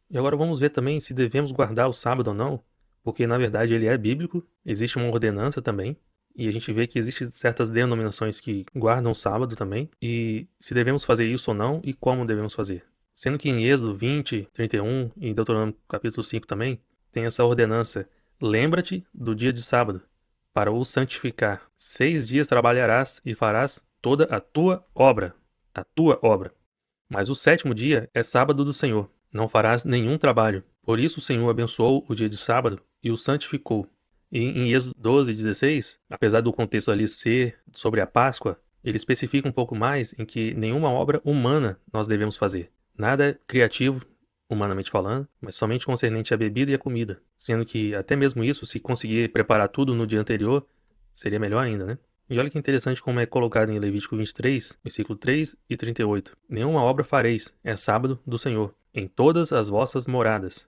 E agora vamos ver também se devemos guardar o sábado ou não, porque na verdade ele é bíblico, existe uma ordenança também, e a gente vê que existem certas denominações que guardam o sábado também, e se devemos fazer isso ou não e como devemos fazer. Sendo que em Êxodo 20, 31 e em Deuteronômio capítulo 5 também, tem essa ordenança: lembra-te do dia de sábado, para o santificar. 6 dias trabalharás e farás toda a tua obra. Mas o sétimo dia é sábado do Senhor, não farás nenhum trabalho. Por isso o Senhor abençoou o dia de sábado e o santificou. E em Êxodo 12:16, apesar do contexto ali ser sobre a Páscoa, ele especifica um pouco mais em que nenhuma obra humana nós devemos fazer. Nada criativo, humanamente falando, mas somente concernente à bebida e à comida. Sendo que até mesmo isso, se conseguir preparar tudo no dia anterior, seria melhor ainda, né? E olha que interessante como é colocado em Levítico 23, versículo 3 e 38. Nenhuma obra fareis, é sábado do Senhor, em todas as vossas moradas.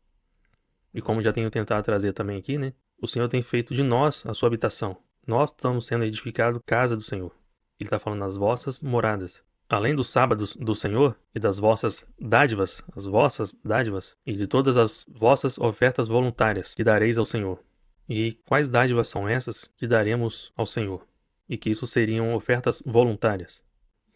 E como já tenho tentado trazer também aqui, né? O Senhor tem feito de nós a sua habitação. Nós estamos sendo edificados casa do Senhor. Ele está falando nas vossas moradas. Além dos sábados do Senhor e das vossas dádivas, as vossas dádivas, e de todas as vossas ofertas voluntárias que dareis ao Senhor. E quais dádivas são essas que daremos ao Senhor? E que isso seriam ofertas voluntárias.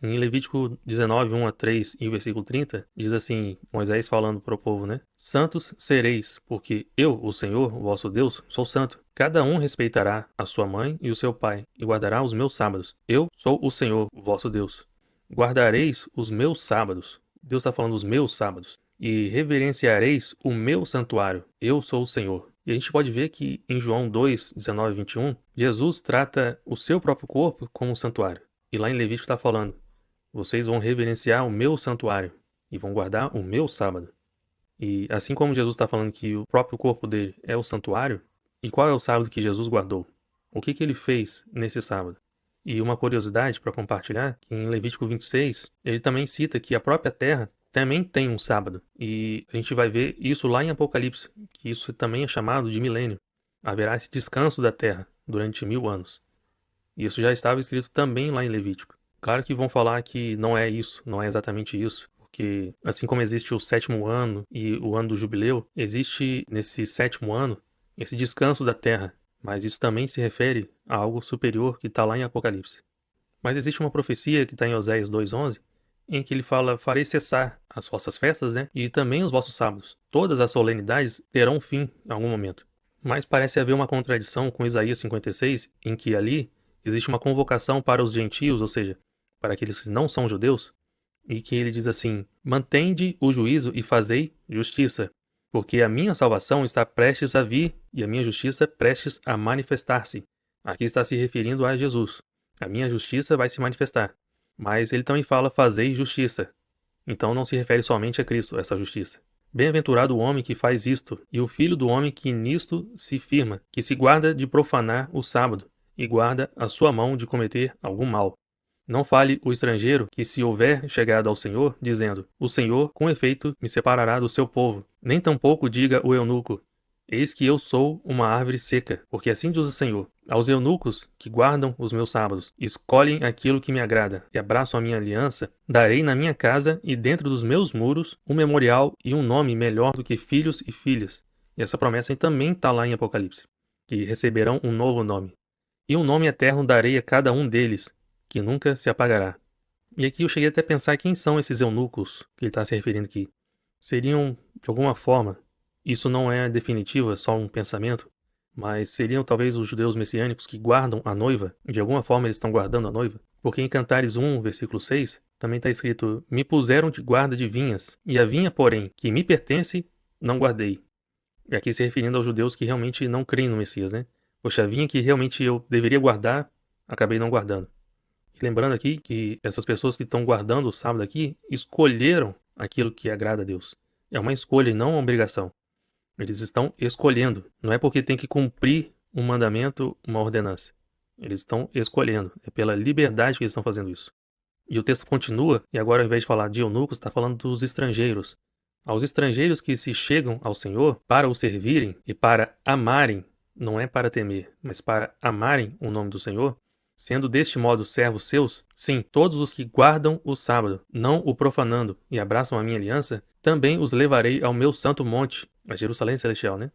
Em Levítico 19, 1 a 3 e o versículo 30, diz assim, Moisés falando para o povo, né? Santos sereis, porque eu, o Senhor, o vosso Deus, sou santo. Cada um respeitará a sua mãe e o seu pai, e guardará os meus sábados. Eu sou o Senhor, o vosso Deus. Guardareis os meus sábados. Deus está falando os meus sábados. E reverenciareis o meu santuário. Eu sou o Senhor. E a gente pode ver que em João 2, 19 e 21, Jesus trata o seu próprio corpo como um santuário. E lá em Levítico está falando, vocês vão reverenciar o meu santuário e vão guardar o meu sábado. E assim como Jesus está falando que o próprio corpo dele é o santuário, e qual é o sábado que Jesus guardou? O que ele fez nesse sábado? E uma curiosidade para compartilhar, que em Levítico 26, ele também cita que a própria terra também tem um sábado. E a gente vai ver isso lá em Apocalipse, que isso também é chamado de milênio. Haverá esse descanso da terra durante 1000 anos. E isso já estava escrito também lá em Levítico. Claro que vão falar que não é isso, não é exatamente isso. Porque assim como existe o sétimo ano e o ano do jubileu, existe nesse sétimo ano esse descanso da terra. Mas isso também se refere a algo superior que está lá em Apocalipse. Mas existe uma profecia que está em Oséias 2:11, em que ele fala, farei cessar as vossas festas, né? E também os vossos sábados. Todas as solenidades terão fim em algum momento. Mas parece haver uma contradição com Isaías 56, em que ali existe uma convocação para os gentios, ou seja, para aqueles que não são judeus, e que ele diz assim, mantende o juízo e fazei justiça, porque a minha salvação está prestes a vir e a minha justiça prestes a manifestar-se. Aqui está se referindo a Jesus. A minha justiça vai se manifestar. Mas ele também fala fazei justiça. Então não se refere somente a Cristo, essa justiça. Bem-aventurado o homem que faz isto, e o filho do homem que nisto se firma, que se guarda de profanar o sábado, e guarda a sua mão de cometer algum mal. Não fale o estrangeiro que se houver chegado ao Senhor, dizendo, o Senhor, com efeito, me separará do seu povo. Nem tampouco diga o eunuco, eis que eu sou uma árvore seca, porque assim diz o Senhor. Aos eunucos que guardam os meus sábados, escolhem aquilo que me agrada, e abraçam a minha aliança, darei na minha casa e dentro dos meus muros um memorial e um nome melhor do que filhos e filhas. E essa promessa também está lá em Apocalipse, que receberão um novo nome. E um nome eterno darei a cada um deles, que nunca se apagará. E aqui eu cheguei até a pensar quem são esses eunucos que ele está se referindo aqui. Seriam, de alguma forma, isso não é definitivo, é só um pensamento, mas seriam talvez os judeus messiânicos que guardam a noiva, de alguma forma eles estão guardando a noiva, porque em Cantares 1, versículo 6, também está escrito, me puseram de guarda de vinhas, e a vinha, porém, que me pertence, não guardei. E aqui se referindo aos judeus que realmente não creem no Messias, né? Poxa, a vinha que realmente eu deveria guardar, acabei não guardando. E lembrando aqui que essas pessoas que estão guardando o sábado aqui, escolheram aquilo que agrada a Deus. É uma escolha e não uma obrigação. Eles estão escolhendo. Não é porque tem que cumprir um mandamento, uma ordenança. Eles estão escolhendo. É pela liberdade que eles estão fazendo isso. E o texto continua, e agora ao invés de falar de eunucos, está falando dos estrangeiros. Aos estrangeiros que se chegam ao Senhor para o servirem e para amarem, não é para temer, mas para amarem o nome do Senhor, sendo deste modo servos seus? Sim, todos os que guardam o sábado, não o profanando, e abraçam a minha aliança, também os levarei ao meu santo monte, a Jerusalém celestial, né?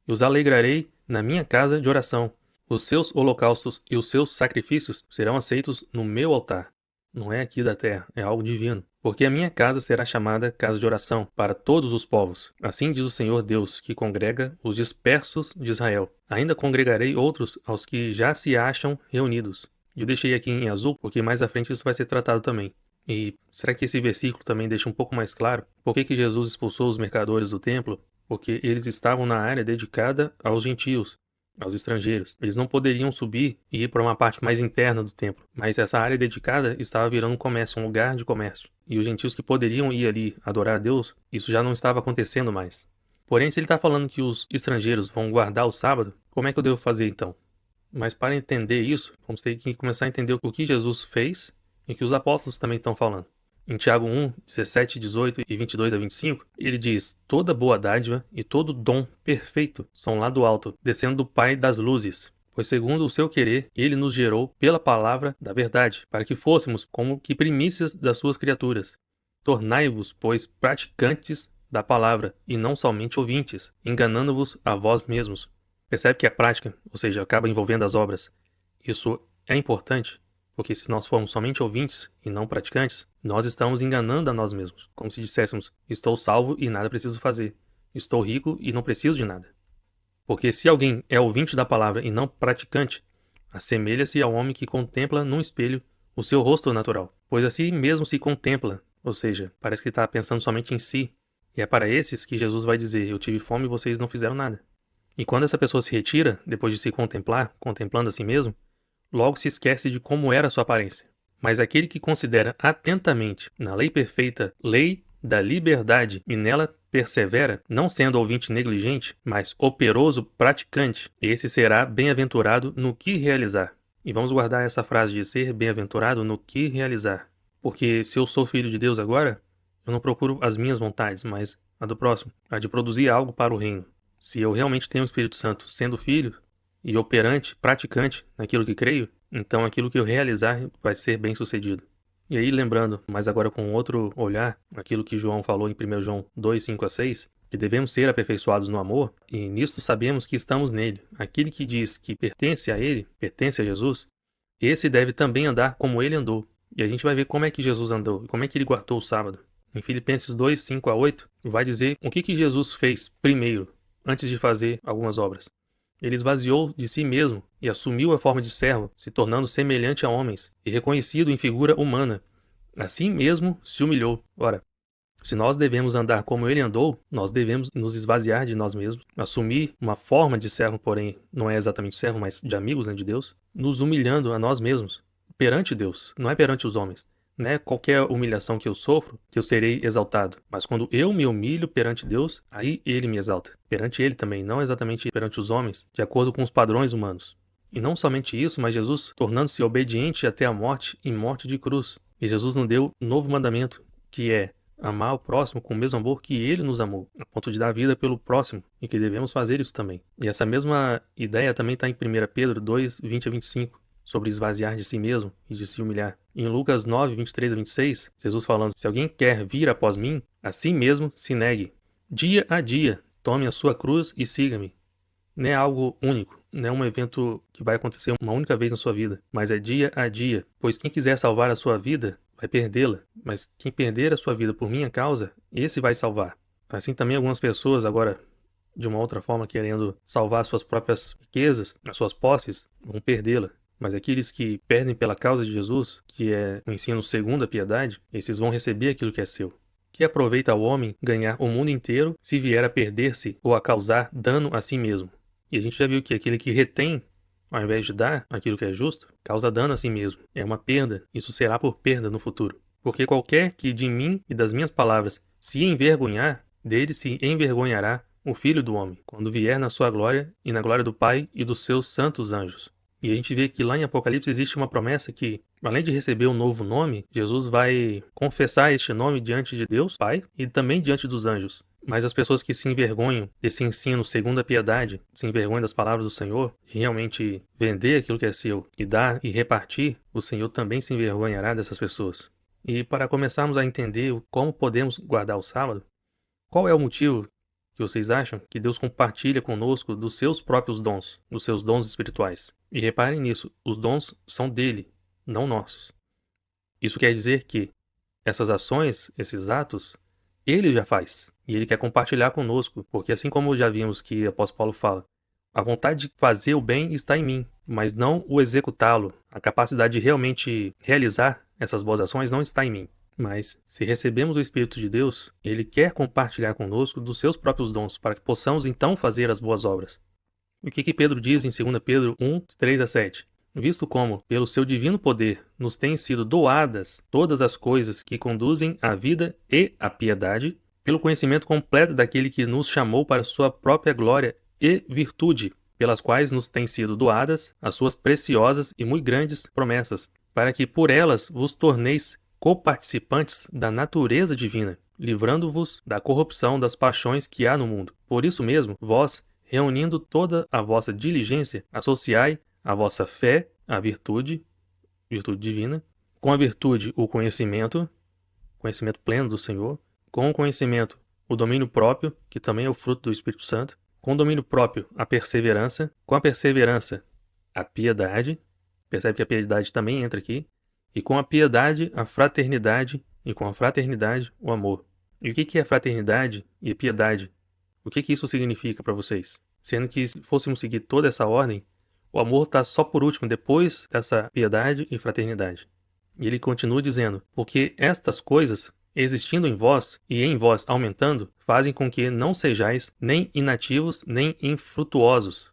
E os alegrarei na minha casa de oração. Os seus holocaustos e os seus sacrifícios serão aceitos no meu altar. Não é aqui da terra, é algo divino. Porque a minha casa será chamada casa de oração para todos os povos. Assim diz o Senhor Deus, que congrega os dispersos de Israel. Ainda congregarei outros aos que já se acham reunidos. Eu deixei aqui em azul, porque mais à frente isso vai ser tratado também. E será que esse versículo também deixa um pouco mais claro por que Jesus expulsou os mercadores do templo? Porque eles estavam na área dedicada aos gentios, aos estrangeiros. Eles não poderiam subir e ir para uma parte mais interna do templo, mas essa área dedicada estava virando um comércio, um lugar de comércio. E os gentios que poderiam ir ali adorar a Deus, isso já não estava acontecendo mais. Porém, se ele está falando que os estrangeiros vão guardar o sábado, como é que eu devo fazer então? Mas para entender isso, vamos ter que começar a entender o que Jesus fez e o que os apóstolos também estão falando. Em Tiago 1, 17, 18 e 22 a 25, ele diz: toda boa dádiva e todo dom perfeito são lá do alto, descendo do Pai das luzes. Pois segundo o seu querer, ele nos gerou pela palavra da verdade, para que fôssemos como que primícias das suas criaturas. Tornai-vos, pois, praticantes da palavra, e não somente ouvintes, enganando-vos a vós mesmos. Percebe que a prática, ou seja, acaba envolvendo as obras. Isso é importante, porque se nós formos somente ouvintes e não praticantes, nós estamos enganando a nós mesmos. Como se disséssemos: estou salvo e nada preciso fazer. Estou rico e não preciso de nada. Porque se alguém é ouvinte da palavra e não praticante, assemelha-se ao homem que contempla num espelho o seu rosto natural. Pois assim mesmo se contempla, ou seja, parece que está pensando somente em si. E é para esses que Jesus vai dizer: eu tive fome e vocês não fizeram nada. E quando essa pessoa se retira, depois de se contemplar, contemplando a si mesmo, logo se esquece de como era a sua aparência. Mas aquele que considera atentamente na lei perfeita, lei da liberdade, e nela persevera, não sendo ouvinte negligente, mas operoso praticante, esse será bem-aventurado no que realizar. E vamos guardar essa frase de ser bem-aventurado no que realizar. Porque se eu sou filho de Deus agora, eu não procuro as minhas vontades, mas a do próximo, a de produzir algo para o reino. Se eu realmente tenho o Espírito Santo sendo filho e operante, praticante naquilo que creio, então aquilo que eu realizar vai ser bem sucedido. E aí, lembrando, mas agora com outro olhar, aquilo que João falou em 1 João 2, 5 a 6, que devemos ser aperfeiçoados no amor, e nisto sabemos que estamos nele. Aquele que diz que pertence a ele, pertence a Jesus, esse deve também andar como ele andou. E a gente vai ver como é que Jesus andou, como é que ele guardou o sábado. Em Filipenses 2, 5 a 8, vai dizer o que Jesus fez primeiro, antes de fazer algumas obras. Ele esvaziou de si mesmo e assumiu a forma de servo, se tornando semelhante a homens e reconhecido em figura humana. Assim mesmo se humilhou. Ora, se nós devemos andar como ele andou, nós devemos nos esvaziar de nós mesmos, assumir uma forma de servo, porém não é exatamente servo, mas de amigos, né, de Deus, nos humilhando a nós mesmos perante Deus, não é perante os homens. Não é qualquer humilhação que eu sofro que eu serei exaltado. Mas quando eu me humilho perante Deus, aí ele me exalta. Perante ele também, não exatamente perante os homens, de acordo com os padrões humanos. E não somente isso, mas Jesus tornando-se obediente até a morte e morte de cruz. E Jesus nos deu um novo mandamento, que é amar o próximo com o mesmo amor que ele nos amou, a ponto de dar a vida pelo próximo, e que devemos fazer isso também. E essa mesma ideia também está em 1 Pedro 2, 20 a 25. Sobre esvaziar de si mesmo e de se humilhar. Em Lucas 9, 23 a 26, Jesus falando: se alguém quer vir após mim, a si mesmo se negue. Dia a dia, tome a sua cruz e siga-me. Não é algo único, não é um evento que vai acontecer uma única vez na sua vida, mas é dia a dia. Pois quem quiser salvar a sua vida, vai perdê-la. Mas quem perder a sua vida por minha causa, esse vai salvar. Assim também algumas pessoas agora, de uma outra forma, querendo salvar suas próprias riquezas, as suas posses, vão perdê-la. Mas aqueles que perdem pela causa de Jesus, que é o ensino segundo a piedade, esses vão receber aquilo que é seu. Que aproveita ao homem ganhar o mundo inteiro se vier a perder-se ou a causar dano a si mesmo. E a gente já viu que aquele que retém, ao invés de dar aquilo que é justo, causa dano a si mesmo. É uma perda, isso será por perda no futuro. Porque qualquer que de mim e das minhas palavras se envergonhar, dele se envergonhará o Filho do Homem, quando vier na sua glória e na glória do Pai e dos seus santos anjos. E a gente vê que lá em Apocalipse existe uma promessa que, além de receber um novo nome, Jesus vai confessar este nome diante de Deus, Pai, e também diante dos anjos. Mas as pessoas que se envergonham desse ensino segundo a piedade, se envergonham das palavras do Senhor, realmente vender aquilo que é seu e dar e repartir, o Senhor também se envergonhará dessas pessoas. E para começarmos a entender como podemos guardar o sábado, qual é o motivo que vocês acham que Deus compartilha conosco dos seus próprios dons, dos seus dons espirituais? E reparem nisso, os dons são dele, não nossos. Isso quer dizer que essas ações, esses atos, ele já faz. E ele quer compartilhar conosco, porque assim como já vimos que o apóstolo Paulo fala, a vontade de fazer o bem está em mim, mas não o executá-lo. A capacidade de realmente realizar essas boas ações não está em mim. Mas, se recebemos o Espírito de Deus, ele quer compartilhar conosco dos seus próprios dons, para que possamos então fazer as boas obras. O que Pedro diz em 2 Pedro 1, 3 a 7? Visto como, pelo seu divino poder, nos têm sido doadas todas as coisas que conduzem à vida e à piedade, pelo conhecimento completo daquele que nos chamou para sua própria glória e virtude, pelas quais nos têm sido doadas as suas preciosas e muito grandes promessas, para que por elas vos torneis coparticipantes da natureza divina, livrando-vos da corrupção das paixões que há no mundo. Por isso mesmo, vós, reunindo toda a vossa diligência, associai a vossa fé, a virtude divina, com a virtude o conhecimento pleno do Senhor, com o conhecimento o domínio próprio, que também é o fruto do Espírito Santo, com o domínio próprio a perseverança, com a perseverança a piedade, percebe que a piedade também entra aqui, e com a piedade a fraternidade, e com a fraternidade o amor. E o que é fraternidade e piedade? O que isso significa para vocês? Sendo que se fôssemos seguir toda essa ordem, o amor está só por último, depois dessa piedade e fraternidade. E ele continua dizendo, porque estas coisas, existindo em vós e em vós aumentando, fazem com que não sejais nem inativos, nem infrutuosos.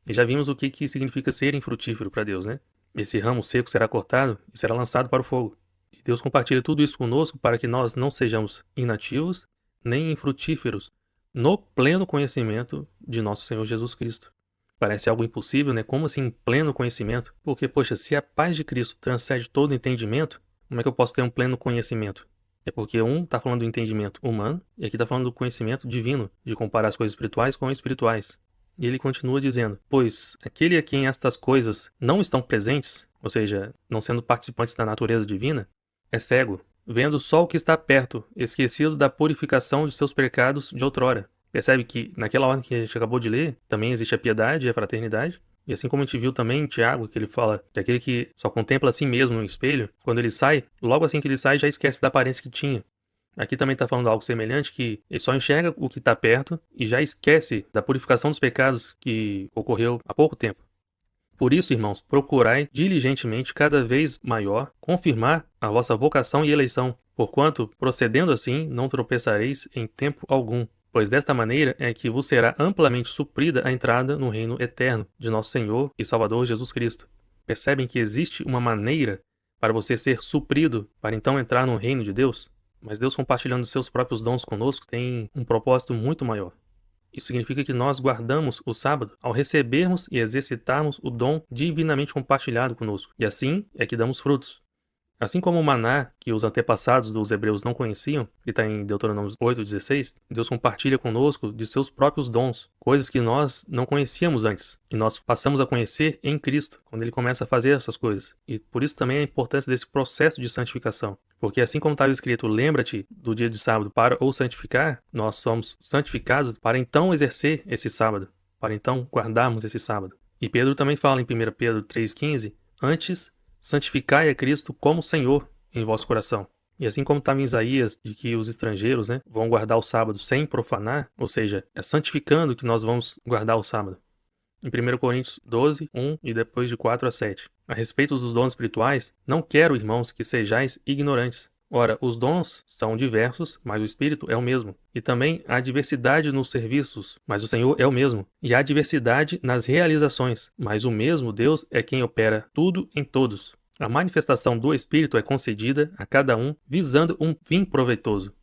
E já vimos o que significa ser infrutífero para Deus, né? Esse ramo seco será cortado e será lançado para o fogo. E Deus compartilha tudo isso conosco para que nós não sejamos inativos, nem infrutíferos, no pleno conhecimento de nosso Senhor Jesus Cristo. Parece algo impossível, né? Como assim pleno conhecimento? Porque, poxa, se a paz de Cristo transcende todo entendimento, como é que eu posso ter um pleno conhecimento? É porque um está falando do entendimento humano e aqui está falando do conhecimento divino, de comparar as coisas espirituais com espirituais. E ele continua dizendo, pois aquele a quem estas coisas não estão presentes, ou seja, não sendo participantes da natureza divina, é cego, vendo só o que está perto, esquecido da purificação de seus pecados de outrora. Percebe que naquela ordem que a gente acabou de ler, também existe a piedade e a fraternidade. E assim como a gente viu também em Tiago, que ele fala que aquele que só contempla a si mesmo no espelho, quando ele sai, logo assim que ele sai, já esquece da aparência que tinha. Aqui também está falando algo semelhante, que ele só enxerga o que está perto e já esquece da purificação dos pecados que ocorreu há pouco tempo. Por isso, irmãos, procurai diligentemente cada vez maior confirmar a vossa vocação e eleição, porquanto, procedendo assim, não tropeçareis em tempo algum. Pois desta maneira é que vos será amplamente suprida a entrada no reino eterno de nosso Senhor e Salvador Jesus Cristo. Percebem que existe uma maneira para você ser suprido para então entrar no reino de Deus? Mas Deus, compartilhando seus próprios dons conosco, tem um propósito muito maior. Isso significa que nós guardamos o sábado ao recebermos e exercitarmos o dom divinamente compartilhado conosco. E assim é que damos frutos. Assim como o maná, que os antepassados dos hebreus não conheciam, que está em Deuteronômio 8,16, Deus compartilha conosco de seus próprios dons, coisas que nós não conhecíamos antes. E nós passamos a conhecer em Cristo, quando Ele começa a fazer essas coisas. E por isso também a importância desse processo de santificação. Porque assim como estava escrito, lembra-te do dia de sábado para o santificar, nós somos santificados para então exercer esse sábado, para então guardarmos esse sábado. E Pedro também fala em 1 Pedro 3,15, antes santificai a Cristo como Senhor em vosso coração. E assim como estava em Isaías, de que os estrangeiros vão guardar o sábado sem profanar, ou seja, é santificando que nós vamos guardar o sábado. Em 1 Coríntios 12, 1 e depois de 4 a 7. A respeito dos dons espirituais, não quero, irmãos, que sejais ignorantes. Ora, os dons são diversos, mas o Espírito é o mesmo. E também há diversidade nos serviços, mas o Senhor é o mesmo. E há diversidade nas realizações, mas o mesmo Deus é quem opera tudo em todos. A manifestação do Espírito é concedida a cada um, visando um fim proveitoso.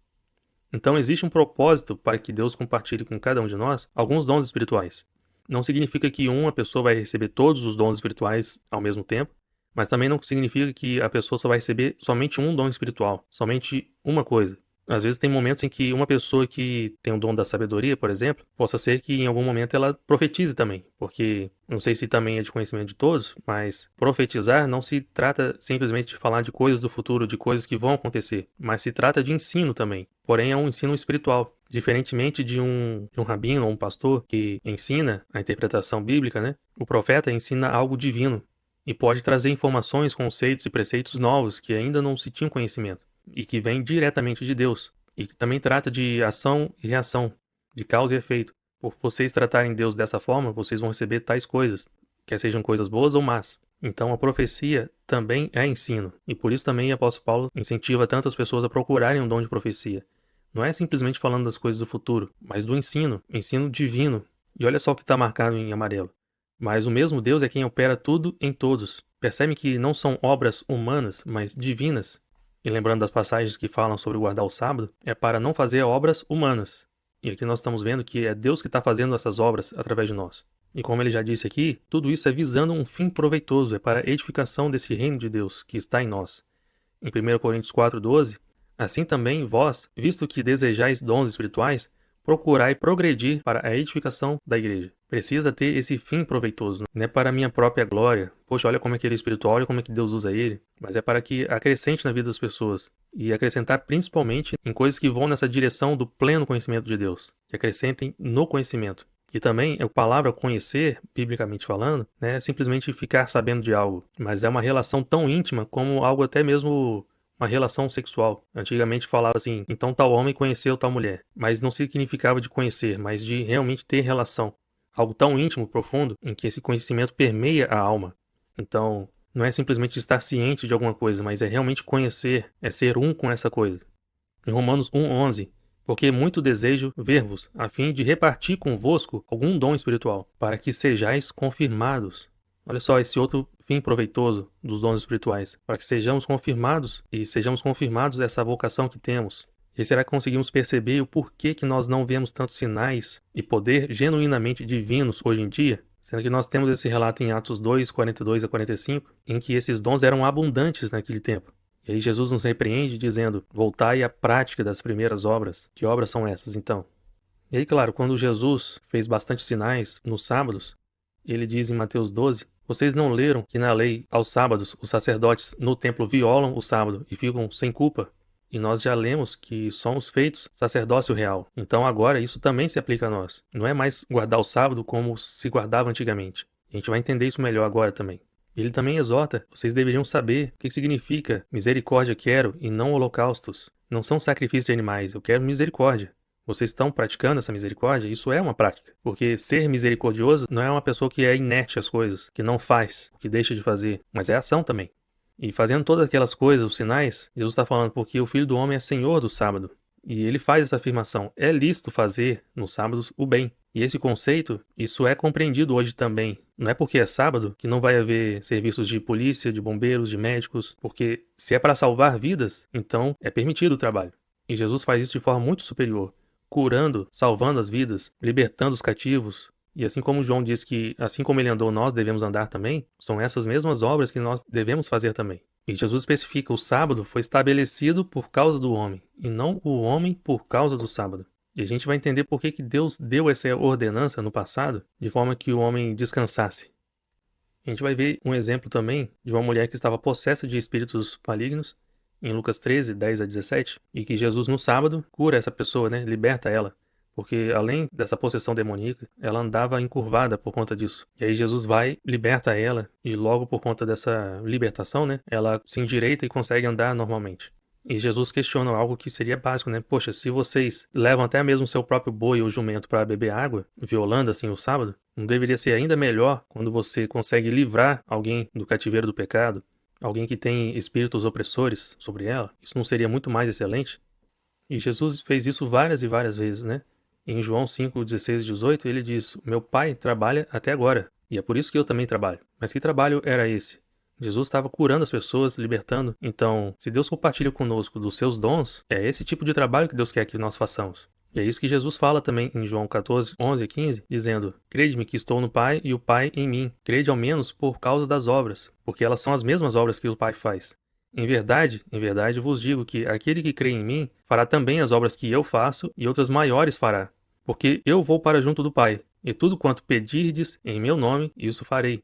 Então existe um propósito para que Deus compartilhe com cada um de nós alguns dons espirituais. Não significa que uma pessoa vai receber todos os dons espirituais ao mesmo tempo, mas também não significa que a pessoa só vai receber somente um dom espiritual, somente uma coisa. Às vezes tem momentos em que uma pessoa que tem o dom da sabedoria, por exemplo, possa ser que em algum momento ela profetize também, porque não sei se também é de conhecimento de todos, mas profetizar não se trata simplesmente de falar de coisas do futuro, de coisas que vão acontecer, mas se trata de ensino também, porém é um ensino espiritual. Diferentemente de um rabino ou um pastor que ensina a interpretação bíblica, né? O profeta ensina algo divino e pode trazer informações, conceitos e preceitos novos que ainda não se tinham conhecimento e que vêm diretamente de Deus, e que também trata de ação e reação, de causa e efeito. Por vocês tratarem Deus dessa forma, vocês vão receber tais coisas, quer sejam coisas boas ou más. Então a profecia também é ensino, e por isso também o apóstolo Paulo incentiva tantas pessoas a procurarem um dom de profecia. Não é simplesmente falando das coisas do futuro, mas do ensino divino. E olha só o que está marcado em amarelo. Mas o mesmo Deus é quem opera tudo em todos. Percebe que não são obras humanas, mas divinas. E lembrando das passagens que falam sobre guardar o sábado, é para não fazer obras humanas. E aqui nós estamos vendo que é Deus que está fazendo essas obras através de nós. E como ele já disse aqui, tudo isso é visando um fim proveitoso, é para a edificação desse reino de Deus que está em nós. Em 1 Coríntios 4,12, assim também vós, visto que desejais dons espirituais, procurai progredir para a edificação da igreja. Precisa ter esse fim proveitoso, não é para a minha própria glória. Poxa, olha como é que ele é espiritual, olha como é que Deus usa ele. Mas é para que acrescente na vida das pessoas. E acrescentar principalmente em coisas que vão nessa direção do pleno conhecimento de Deus. Que acrescentem no conhecimento. E também a palavra conhecer, biblicamente falando, né, é simplesmente ficar sabendo de algo. Mas é uma relação tão íntima como algo até mesmo uma relação sexual. Antigamente falava assim, então tal homem conheceu tal mulher. Mas não significava de conhecer, mas de realmente ter relação. Algo tão íntimo, profundo, em que esse conhecimento permeia a alma. Então, não é simplesmente estar ciente de alguma coisa, mas é realmente conhecer, é ser um com essa coisa. Em Romanos 1,11, porque muito desejo ver-vos, a fim de repartir convosco algum dom espiritual, para que sejais confirmados. Olha só esse outro fim proveitoso dos dons espirituais, para que sejamos confirmados e sejamos confirmados dessa vocação que temos. E será que conseguimos perceber o porquê que nós não vemos tantos sinais e poder genuinamente divinos hoje em dia? Sendo que nós temos esse relato em Atos 2, 42 a 45, em que esses dons eram abundantes naquele tempo. E aí Jesus nos repreende dizendo, voltai à prática das primeiras obras. Que obras são essas então? E aí, claro, quando Jesus fez bastante sinais nos sábados, ele diz em Mateus 12, vocês não leram que na lei, aos sábados, os sacerdotes no templo violam o sábado e ficam sem culpa? E nós já lemos que somos feitos sacerdócio real. Então agora isso também se aplica a nós. Não é mais guardar o sábado como se guardava antigamente. A gente vai entender isso melhor agora também. Ele também exorta, vocês deveriam saber o que significa misericórdia quero e não holocaustos. Não são sacrifícios de animais, eu quero misericórdia. Vocês estão praticando essa misericórdia? Isso é uma prática. Porque ser misericordioso não é uma pessoa que é inerte às coisas, que não faz, que deixa de fazer, mas é ação também. E fazendo todas aquelas coisas, os sinais, Jesus está falando porque o Filho do Homem é Senhor do sábado. E ele faz essa afirmação, é lícito fazer nos sábados o bem. E esse conceito, isso é compreendido hoje também. Não é porque é sábado que não vai haver serviços de polícia, de bombeiros, de médicos, porque se é para salvar vidas, então é permitido o trabalho. E Jesus faz isso de forma muito superior, curando, salvando as vidas, libertando os cativos. E assim como João diz que, assim como ele andou, nós devemos andar também, são essas mesmas obras que nós devemos fazer também. E Jesus especifica, o sábado foi estabelecido por causa do homem, e não o homem por causa do sábado. E a gente vai entender por que Deus deu essa ordenança no passado, de forma que o homem descansasse. A gente vai ver um exemplo também de uma mulher que estava possessa de espíritos malignos, em Lucas 13, 10 a 17, e que Jesus no sábado cura essa pessoa, né? Liberta ela. Porque além dessa possessão demoníaca, ela andava encurvada por conta disso. E aí Jesus vai, liberta ela, e logo por conta dessa libertação, né, ela se endireita e consegue andar normalmente. E Jesus questiona algo que seria básico, né? Poxa, se vocês levam até mesmo seu próprio boi ou jumento para beber água, violando assim o sábado, não deveria ser ainda melhor quando você consegue livrar alguém do cativeiro do pecado, alguém que tem espíritos opressores sobre ela? Isso não seria muito mais excelente? E Jesus fez isso várias e várias vezes, né? Em João 5, 16 e 18, ele diz, meu pai trabalha até agora, e é por isso que eu também trabalho. Mas que trabalho era esse? Jesus estava curando as pessoas, libertando. Então, se Deus compartilha conosco dos seus dons, é esse tipo de trabalho que Deus quer que nós façamos. E é isso que Jesus fala também em João 14, 11 e 15, dizendo, crede-me que estou no Pai e o Pai em mim. Crede ao menos por causa das obras, porque elas são as mesmas obras que o Pai faz. Em verdade vos digo que aquele que crê em mim fará também as obras que eu faço e outras maiores fará, porque eu vou para junto do Pai, e tudo quanto pedirdes em meu nome, isso farei,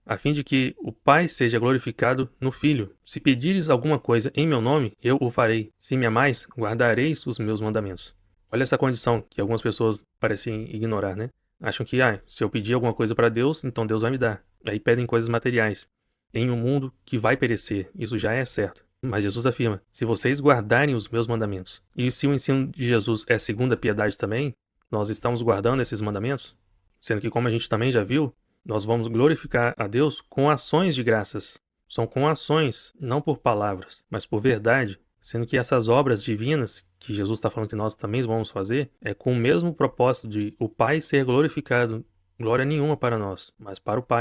a fim de que o Pai seja glorificado no Filho. Se pedires alguma coisa em meu nome, eu o farei. Se me amais, guardareis os meus mandamentos. Olha essa condição que algumas pessoas parecem ignorar, né? Acham que, se eu pedir alguma coisa para Deus, então Deus vai me dar. Aí pedem coisas materiais. Em um mundo que vai perecer, isso já é certo. Mas Jesus afirma: se vocês guardarem os meus mandamentos. E se o ensino de Jesus é segundo a piedade também, nós estamos guardando esses mandamentos? Sendo que, como a gente também já viu, nós vamos glorificar a Deus com ações de graças. São com ações, não por palavras, mas por verdade. Sendo que essas obras divinas, que Jesus está falando que nós também vamos fazer, é com o mesmo propósito de o Pai ser glorificado. Glória nenhuma para nós, mas para o Pai.